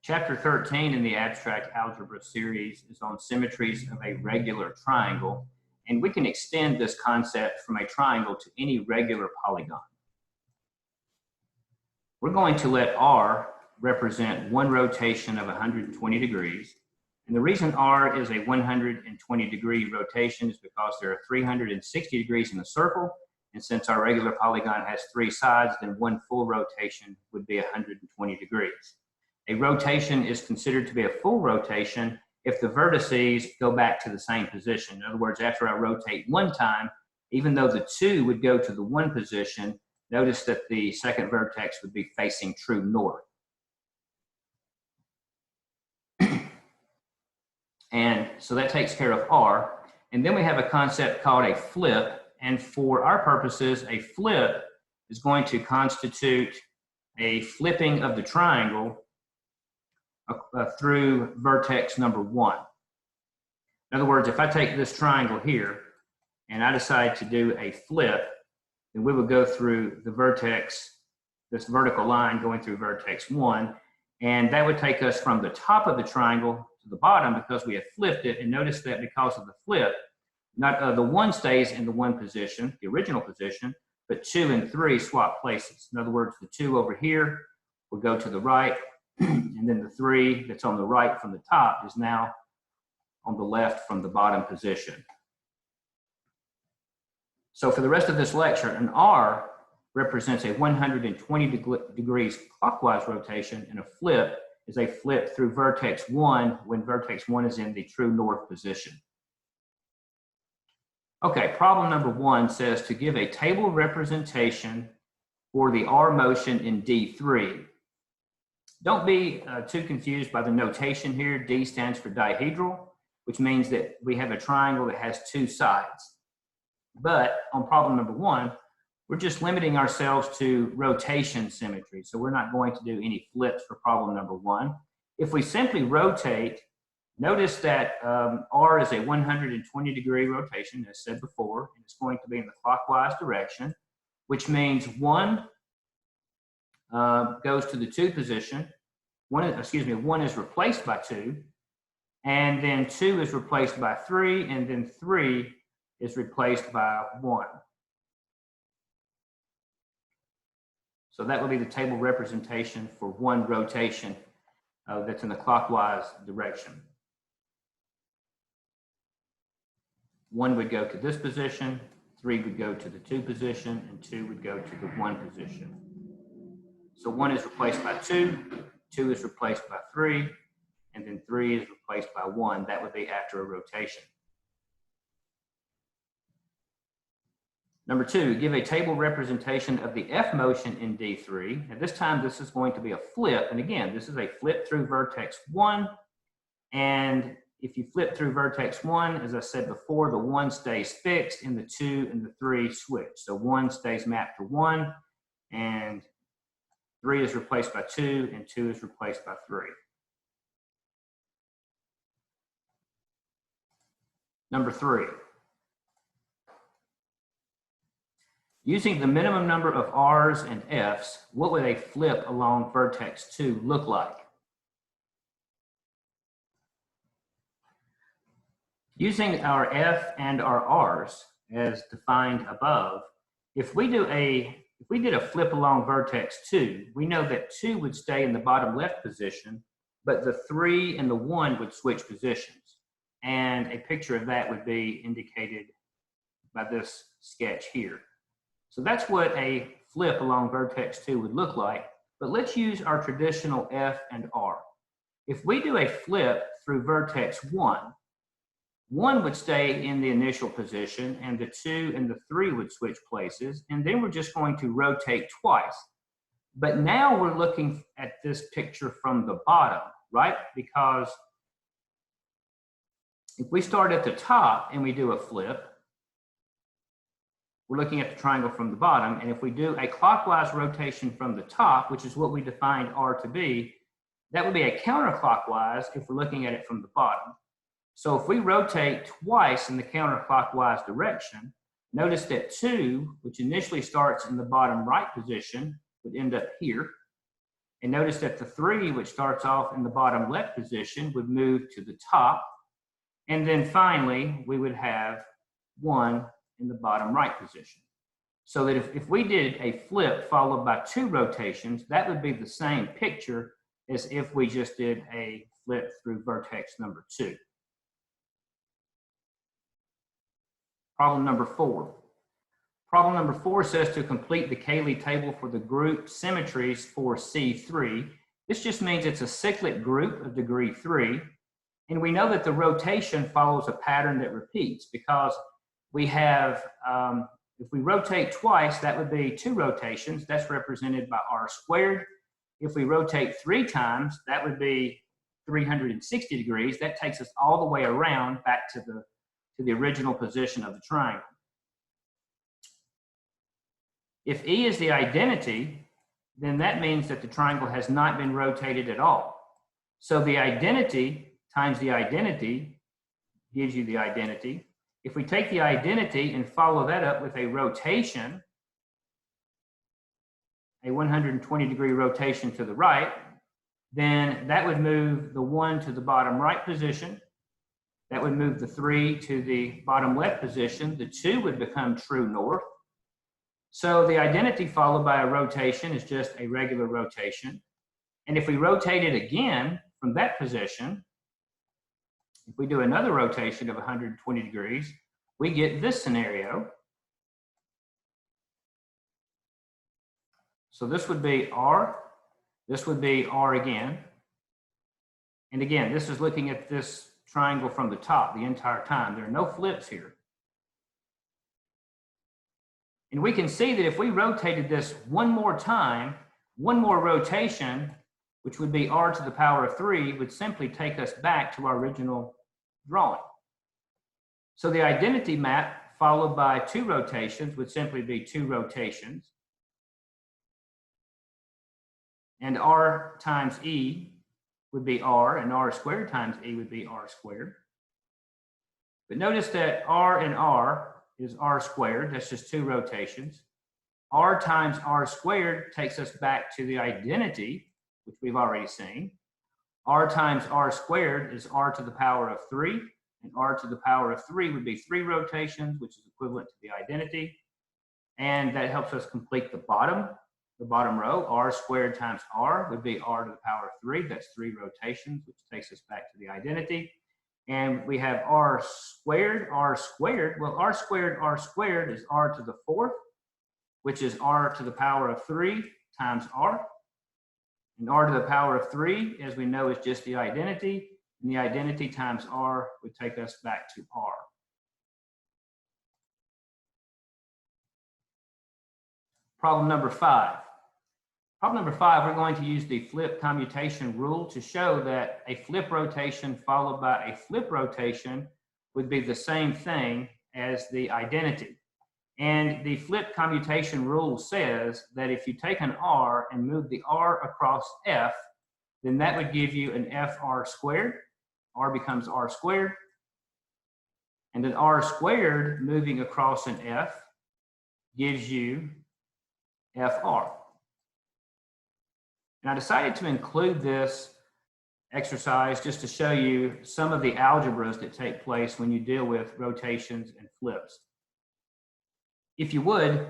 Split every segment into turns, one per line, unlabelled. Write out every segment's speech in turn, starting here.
Chapter 13 in the abstract algebra series is on symmetries of a regular triangle, and we can extend this concept from a triangle to any regular polygon. We're going to let R represent one rotation of 120 degrees. And the reason R is a 120-degree rotation is because there are 360 degrees in the circle, and since our regular polygon has three sides, then one full rotation would be 120 degrees. A rotation is considered to be a full rotation if the vertices go back to the same position. In other words, after I rotate one time, even though the two would go to the one position, notice that the second vertex would be facing true north. And so that takes care of R. And then we have a concept called a flip. And for our purposes, a flip is going to constitute a flipping of the triangle through vertex number 1. In other words, if I take this triangle here and I decide to do a flip, then we would go through the vertex, this vertical line going through vertex 1, and that would take us from the top of the triangle to the bottom because we have flipped it. And notice that because of the flip, not the 1 stays in the 1 position, the original position, but 2 and 3 swap places. In other words, the 2 over here will go to the right, and then the 3 that's on the right from the top is now on the left from the bottom position. So for the rest of this lecture, an R represents a 120 degrees clockwise rotation, and a flip is a flip through vertex 1 when vertex 1 is in the true north position. Okay, problem number 1 says to give a table representation for the R motion in D3. Don't be too confused by the notation here. D stands for dihedral, which means that we have a triangle that has 2 sides. But on problem number 1, we're just limiting ourselves to rotation symmetry. So we're not going to do any flips for problem number 1. If we simply rotate, notice that R is a 120-degree rotation, as said before, and it's going to be in the clockwise direction, which means 1 goes to the 2 position. 1 is replaced by 2, and then 2 is replaced by 3, and then 3 is replaced by 1. So that would be the table representation for 1 rotation that's in the clockwise direction. 1 would go to this position, 3 would go to the 2 position, and 2 would go to the 1 position. So 1 is replaced by 2, 2 is replaced by 3, and then 3 is replaced by 1. That would be after a rotation. Number 2, give a table representation of the F motion in D3. At this time, this is going to be a flip. And again, this is a flip through vertex 1. And if you flip through vertex 1, as I said before, the 1 stays fixed and the 2 and the 3 switch. So 1 stays mapped to 1, and 3 is replaced by 2, and 2 is replaced by 3. Number 3. Using the minimum number of R's and F's, what would a flip along vertex 2 look like? Using our F and our R's as defined above, if we did a flip along vertex 2, we know that 2 would stay in the bottom left position, but the 3 and the 1 would switch positions. And a picture of that would be indicated by this sketch here. So that's what a flip along vertex 2 would look like, but let's use our traditional F and R. If we do a flip through vertex 1, 1 would stay in the initial position, and the 2 and the 3 would switch places, and then we're just going to rotate twice. But now we're looking at this picture from the bottom, right? Because if we start at the top and we do a flip, we're looking at the triangle from the bottom, and if we do a clockwise rotation from the top, which is what we defined R to be, that would be a counterclockwise if we're looking at it from the bottom. So if we rotate twice in the counterclockwise direction, notice that 2, which initially starts in the bottom right position, would end up here. And notice that the 3, which starts off in the bottom left position, would move to the top. And then finally, we would have 1 in the bottom right position. So that if we did a flip followed by 2 rotations, that would be the same picture as if we just did a flip through vertex number 2. Problem number 4. Problem number 4 says to complete the Kaylie table for the group symmetries for C3. This just means it's a cyclic group of degree 3. And we know that the rotation follows a pattern that repeats because we have, if we rotate twice, that would be 2 rotations. That's represented by r squared. If we rotate 3 times, that would be 360 degrees. That takes us all the way around back to the original position of the triangle. If E is the identity, then that means that the triangle has not been rotated at all. So the identity times the identity gives you the identity. If we take the identity and follow that up with a rotation, a 120-degree rotation to the right, then that would move the 1 to the bottom right position. That would move the 3 to the bottom left position. The 2 would become true north. So the identity followed by a rotation is just a regular rotation. And if we rotate it again from that position, if we do another rotation of 120 degrees, we get this scenario. So this would be R, this would be R again. And again, this is looking at this triangle from the top the entire time. There are no flips here. And we can see that if we rotated this one more time, one more rotation, which would be r to the power of 3, would simply take us back to our original drawing. So the identity map followed by 2 rotations would simply be 2 rotations. And r times E would be r, and r squared times E would be r squared. But notice that r and r is r squared, that's just 2 rotations. R times r squared takes us back to the identity, which we've already seen. R times r squared is r to the power of 3, and r to the power of 3 would be 3 rotations, which is equivalent to the identity. And that helps us complete the bottom row. R squared times r would be r to the power of 3, that's 3 rotations, which takes us back to the identity. And we have r squared. Well, r squared is r to the 4th, which is r to the power of 3 times r. And r to the power of 3, as we know, is just the identity. And the identity times r would take us back to r. Problem number 5. Problem number 5, we're going to use the flip commutation rule to show that a flip rotation followed by a flip rotation would be the same thing as the identity. And the flip commutation rule says that if you take an r and move the r across f, then that would give you an fr squared. R becomes r squared. And an r squared moving across an f gives you fr. And I decided to include this exercise just to show you some of the algebras that take place when you deal with rotations and flips. If you would,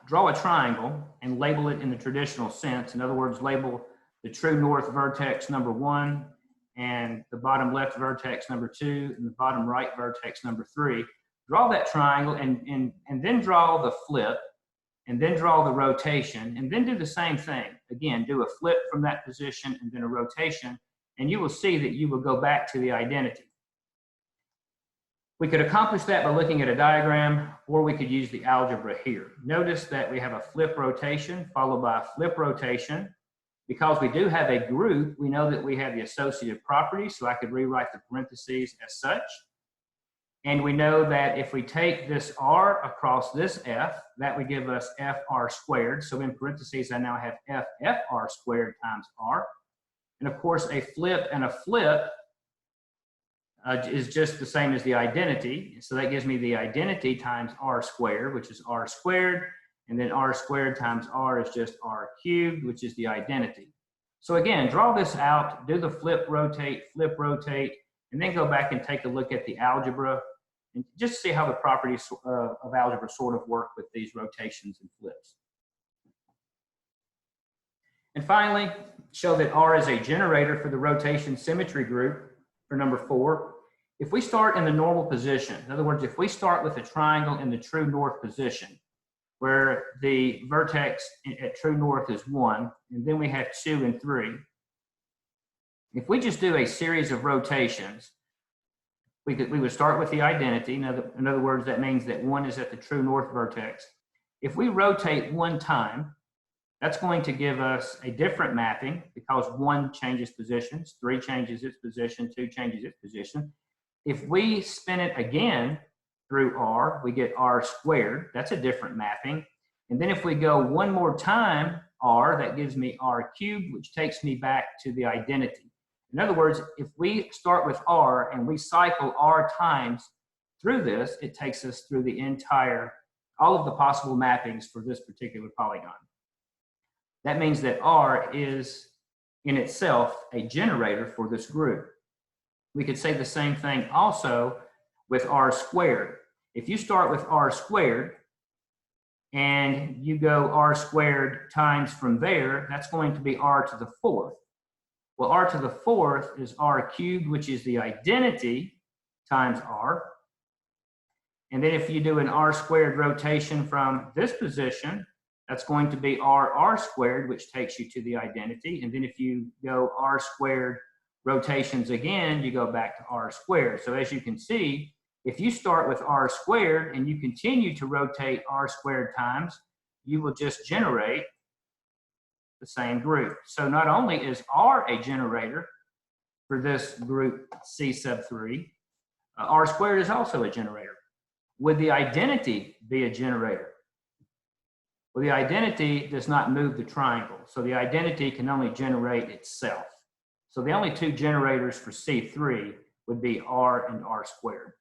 draw a triangle and label it in the traditional sense. In other words, label the true north vertex number 1 and the bottom left vertex number 2 and the bottom right vertex number 3. Draw that triangle and then draw the flip, and then draw the rotation, and then do the same thing. Again, do a flip from that position and then a rotation, and you will see that you will go back to the identity. We could accomplish that by looking at a diagram, or we could use the algebra here. Notice that we have a flip rotation followed by a flip rotation. Because we do have a group, we know that we have the associative property, so I could rewrite the parentheses as such. And we know that if we take this r across this f, that would give us fr squared. So in parentheses, I now have ffr squared times r. And of course, a flip and a flip is just the same as the identity. So that gives me the identity times r squared, which is r squared. And then r squared times r is just r cubed, which is the identity. So again, draw this out, do the flip, rotate, and then go back and take a look at the algebra and just see how the properties of algebra sort of work with these rotations and flips. And finally, show that R is a generator for the rotation symmetry group for number 4. If we start in the normal position, in other words, if we start with a triangle in the true north position, where the vertex at true north is 1, and then we have 2 and 3. If we just do a series of rotations, we would start with the identity. In other words, that means that 1 is at the true north vertex. If we rotate 1 time, that's going to give us a different mapping because 1 changes positions, 3 changes its position, 2 changes its position. If we spin it again through R, we get R squared. That's a different mapping. And then if we go 1 more time R, that gives me R cubed, which takes me back to the identity. In other words, if we start with R and we cycle R times through this, it takes us through the entire, all of the possible mappings for this particular polygon. That means that R is in itself a generator for this group. We could say the same thing also with R squared. If you start with R squared and you go R squared times from there, that's going to be R to the 4th. Well, R to the 4th is R cubed, which is the identity times R. And then if you do an R squared rotation from this position, that's going to be R squared, which takes you to the identity. And then if you go R squared rotations again, you go back to R squared. So as you can see, if you start with R squared and you continue to rotate R squared times, you will just generate the same group. So not only is R a generator for this group C sub 3, R squared is also a generator. Would the identity be a generator? Well, the identity does not move the triangle, so the identity can only generate itself. So the only 2 generators for C3 would be R and R squared.